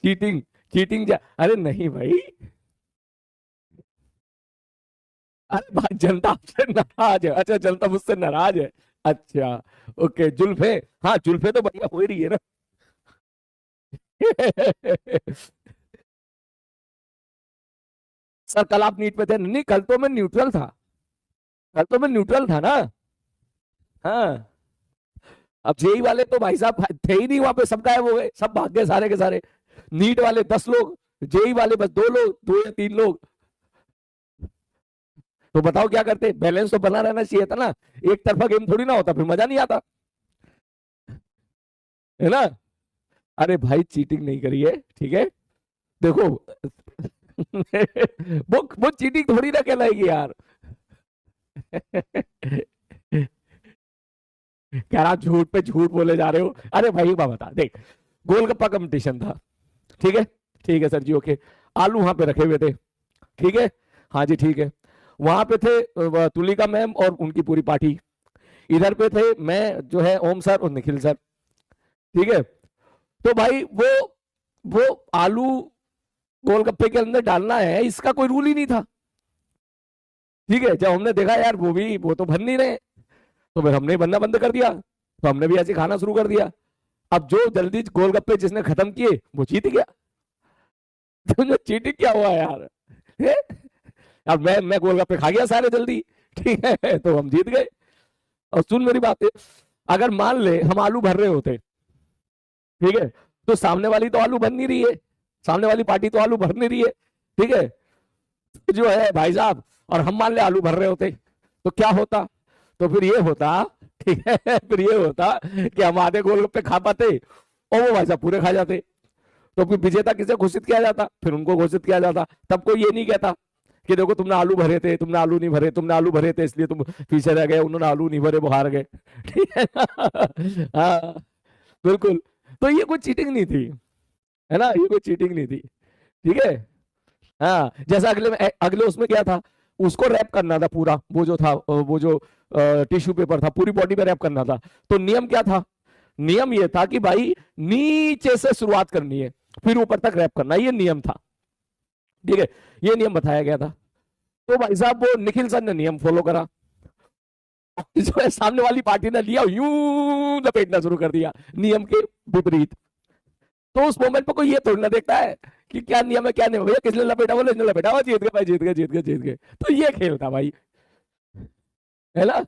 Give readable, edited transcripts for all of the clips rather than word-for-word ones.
Cheating, cheating अरे नहीं भाई, अरे भाई जनता आपसे नाराज है, अच्छा जनता मुझसे नाराज है, अच्छा ओके। जुल्फे, हाँ जुल्फे तो बढ़िया हो ही रही है ना। सर कल आप नीट पे थे नहीं? कल तो मैं न्यूट्रल था, कल तो मैं न्यूट्रल था ना। हाँ, अब जेई वाले तो भाई साहब थे ही नहीं वहां पे, सब गायब हो गए, सब भाग गए सारे के सारे। नीट वाले 10 लोग, जेई वाले बस 2 लोग, 2 या 3 लोग। तो बताओ क्या करते, बैलेंस तो बना रहना चाहिए था ना, एक तरफा गेम थोड़ी ना होता, फिर मजा नहीं आता, है ना। अरे भाई चीटिंग नहीं करी है, ठीक है, देखो। वो चीटिंग थोड़ी ना कहलाएगी यार। कह रहा झूठ पे झूठ बोले जा रहे हो, अरे भाई बात बता देख, गोलगप्पा कंपटीशन था, ठीक है, ठीक है सर जी ओके। आलू वहां पे रखे हुए थे, ठीक है, हाँ जी ठीक है। वहां पे थे तुलिका मैम और उनकी पूरी पार्टी, इधर पे थे मैं जो है ओम सर और निखिल सर, ठीक है। तो भाई वो आलू गोलगप्पे के अंदर डालना है, इसका कोई रूल ही नहीं था, ठीक है। जब हमने देखा यार वो तो भर नहीं रहे, तो फिर हमने बनना बंद कर दिया, तो हमने भी ऐसे खाना शुरू कर दिया। अब जो जल्दी गोलगप्पे जिसने खत्म किए वो जीत गया। तो जो चीटिंग क्या हुआ यार, है? अब मैं गोलगप्पे खा गया सारे जल्दी, ठीक है, तो हम जीत गए। और सुन मेरी बात, अगर मान ले हम आलू भर रहे होते, ठीक है, तो सामने वाली तो आलू भर नहीं रही है, सामने वाली पार्टी तो आलू भर नहीं रही है, ठीक है, तो जो है भाई साहब, और हम मान ले आलू भर रहे होते, तो क्या होता, तो फिर ये होता, ठीक है, फिर ये होता कि हम आधे गोलगप्पे खा पाते और वो भाई साहब पूरे खा जाते। तो फिर विजेता किसे घोषित किया जाता, फिर उनको घोषित किया जाता, तब कोई ये नहीं कहता कि देखो तुमने आलू भरे थे, तुमने आलू नहीं भरे, तुमने आलू भरे थे इसलिए तुम पीछे रह गए, उन्होंने आलू नहीं भरे वो हार गए। ठीक है ना? हाँ बिल्कुल। तो ये कोई चीटिंग नहीं थी, है ना, ये कोई चीटिंग नहीं थी, ठीक है। हाँ जैसा अगले उसमें क्या था, उसको रैप करना था पूरा, वो जो था वो जो टिश्यू पेपर था पूरी बॉडी पे रैप करना था। तो नियम क्या था, नियम ये था कि भाई नीचे से शुरुआत करनी है, फिर ऊपर तक रैप करना, ये नियम था, ठीक है, ये नियम बताया गया था। तो भाई साहब वो निखिल सर ने नियम फॉलो करा, जो है सामने वाली पार्टी ने लिया यूं लपेटना शुरू कर दिया नियम के विपरीत। तो उस मोमेंट पर कोई ये थोड़ी ना देखता है कि क्या नियम है क्या नहीं, भैया किसने लपेटा, बोले इसने लपेटा, वो जीत गए भाई, जीत गए जीत गए जीत गए। तो ये खेल था भाई, है ना।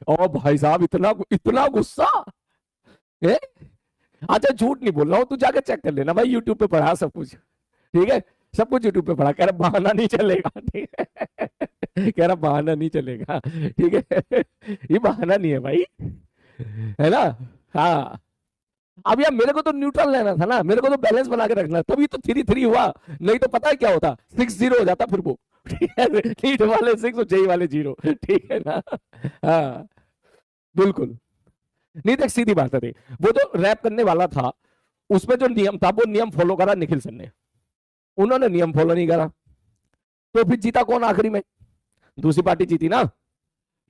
और भाई साहब इतना इतना गुस्सा है। अच्छा झूठ नहीं बोल रहा हूँ, तू जाकर चेक कर लेना भाई, यूट्यूब पे पढ़ा सब कुछ, ठीक है, सब कुछ यूट्यूब पे पढ़ा, कह रहा बहाना नहीं चलेगा, ठीक है, कह रहा बहाना नहीं चलेगा, ठीक है, ये बहाना नहीं है भाई, है ना। हाँ, अब यार मेरे को तो न्यूट्रल रहना था ना, मेरे को तो बैलेंस बना के रखना, तभी तो 3-3 हुआ, नहीं तो पता है क्या होता, 6-0 हो जाता फिर वो, ठीक है, नीट वाले 6 और जेई वाले 0, ठीक है ना। हाँ बिल्कुल। नहीं देख सीधी बात है, देख वो जो रैप करने वाला था उसमें जो नियम था वो नियम फॉलो करा निखिल सर ने, उन्होंने नियम फॉलो नहीं करा, तो फिर जीता कौन आखिरी में, दूसरी पार्टी जीती ना,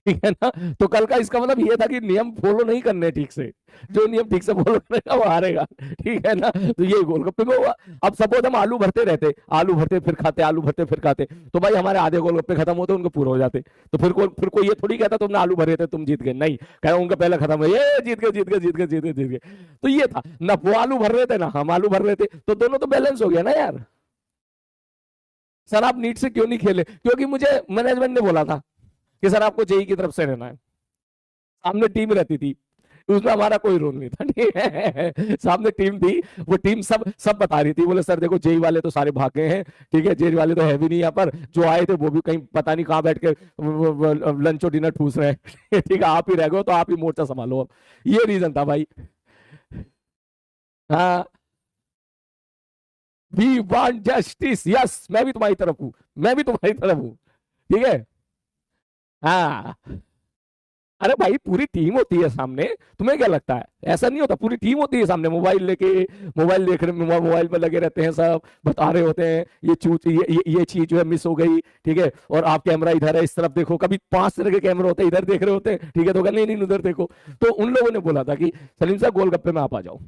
ठीक है ना। तो कल का इसका मतलब ये था कि नियम फॉलो नहीं करने ठीक से, जो नियम ठीक से फॉलो करेगा वो हारेगा, ठीक है ना। तो ये गोलगप्पे में हुआ। अब सपोज हम आलू भरते रहते, आलू भरते फिर खाते, आलू भरते फिर खाते, तो भाई हमारे आधे गोलगप्पे खत्म होते उनके पूरे हो जाते, तो फिर कोई ये थोड़ी कहता तुमने आलू भरे थे तुम जीत गए, नहीं, कह उनका पहले खत्म है, ये जीत गए जीत गए जीत गए जीत गए जीत गए। तो ये था ना, वो आलू भर रहे थे ना हम आलू भर रहे थे, तो दोनों तो बैलेंस हो गया ना यार। सर आप नीट से क्यों नहीं खेले, क्योंकि मुझे मैनेजमेंट ने बोला था कि सर आपको जेई की तरफ से रहना है, सामने टीम रहती थी, उसमें हमारा कोई रोल नहीं था, ठीक है, सामने टीम थी, वो टीम सब सब बता रही थी, बोले सर देखो जेई वाले तो सारे भाग गए हैं, ठीक है, जेई वाले तो है भी नहीं यहाँ पर, जो आए थे वो भी कहीं पता नहीं कहाँ बैठ के लंच और डिनर ठूस रहे हैं, ठीक है, आप ही रह गए तो आप ही मोर्चा संभालो अब, ये रीजन था भाई। हाँ, वी वांट जस्टिस, यस मैं भी तुम्हारी तरफ हूँ, मैं भी तुम्हारी तरफ हूँ, ठीक है। हाँ, अरे भाई पूरी टीम होती है सामने, तुम्हें क्या लगता है ऐसा नहीं होता, पूरी टीम होती है सामने, मोबाइल लेके, मोबाइल देख रहे, मोबाइल पे लगे रहते हैं, सब बता रहे होते हैं ये चूज ये चीज जो है मिस हो गई, ठीक है, और आप कैमरा इधर है इस तरफ देखो, कभी 5 तरह के कैमरे होते हैं, इधर देख रहे होते हैं, ठीक है, तो नहीं नहीं उधर देखो। तो उन लोगों ने बोला था कि सलीम साहब गोलगप्पे में आप आ जाओ,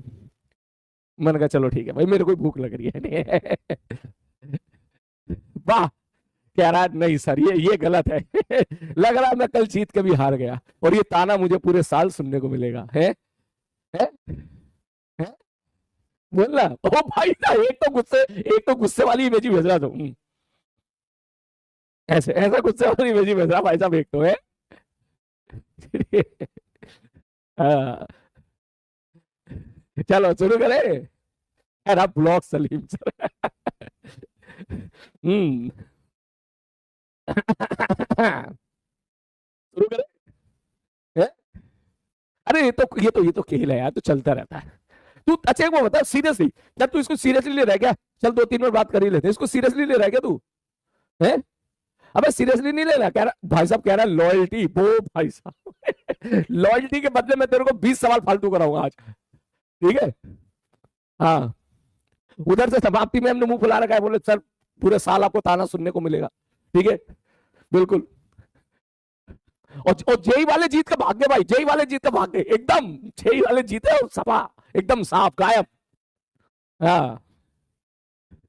मैंने कहा चलो ठीक है भाई, मेरे को भूख लग रही है। वाह। कह रहा है नहीं सर, ये गलत है। लग रहा है मैं कल जीत के भी हार गया, और ये ताना मुझे पूरे साल सुनने को मिलेगा। है? है? बोलना ओ भाई साहब, एक तो गुस्से वाली इमेज भेज रहा था। ऐसे ऐसा गुस्से वाली इमेज भेज रहा भाई साहब, एक तो है। हाँ, चलो शुरू करें। अरे ब्लॉक सलीम सर। हम्म। शुरू करें। हैं? अरे ये तो खेल है यार, तो चलता रहता है। तू अच्छा एक बात बता सीरियसली, क्या तू इसको सीरियसली ले रहा है क्या? चल 2-3 मिनट बात कर ही लेते हैं, इसको सीरियसली ले रहा है क्या तू? है? अबे सीरियसली नहीं ले रहा, कह रहा भाई साहब, कह रहा लॉयल्टी, वो भाई साहब लॉयल्टी के बदले में तेरे को 20 सवाल फालतू कराऊंगा आज। ठीक है। हाँ। उधर से समाप्ति में हमने मुंह फुला रखा है, बोले सर पूरे साल आपको ताना सुनने को मिलेगा। ठीक है। बिल्कुल। और जेई वाले जीत का भाग्य भाई, जेई वाले जीत का भाग्य एकदम, जेई वाले जीते और सपा एकदम साफ गायब। हाँ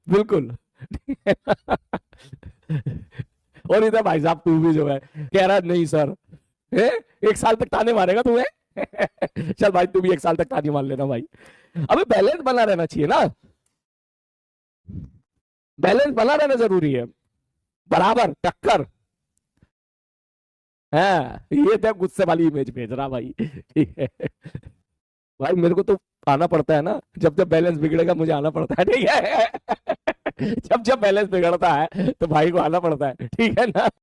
बिल्कुल। और इधर भाई साहब तू भी जो है कह रहा नहीं सर, ए? 1 साल तक ताने मारेगा तुम्हें। चल भाई तू भी 1 साल तक ताने मार लेना भाई। अबे बैलेंस बना रहना चाहिए ना, बैलेंस बना रहना जरूरी है, बराबर टक्कर। हाँ ये देख गुस्से वाली इमेज भेज रहा भाई। ठीक है भाई, मेरे को तो आना पड़ता है ना, जब जब बैलेंस बिगड़ेगा मुझे आना पड़ता है। ठीक है। जब जब बैलेंस बिगड़ता है तो भाई को आना पड़ता है, ठीक है ना।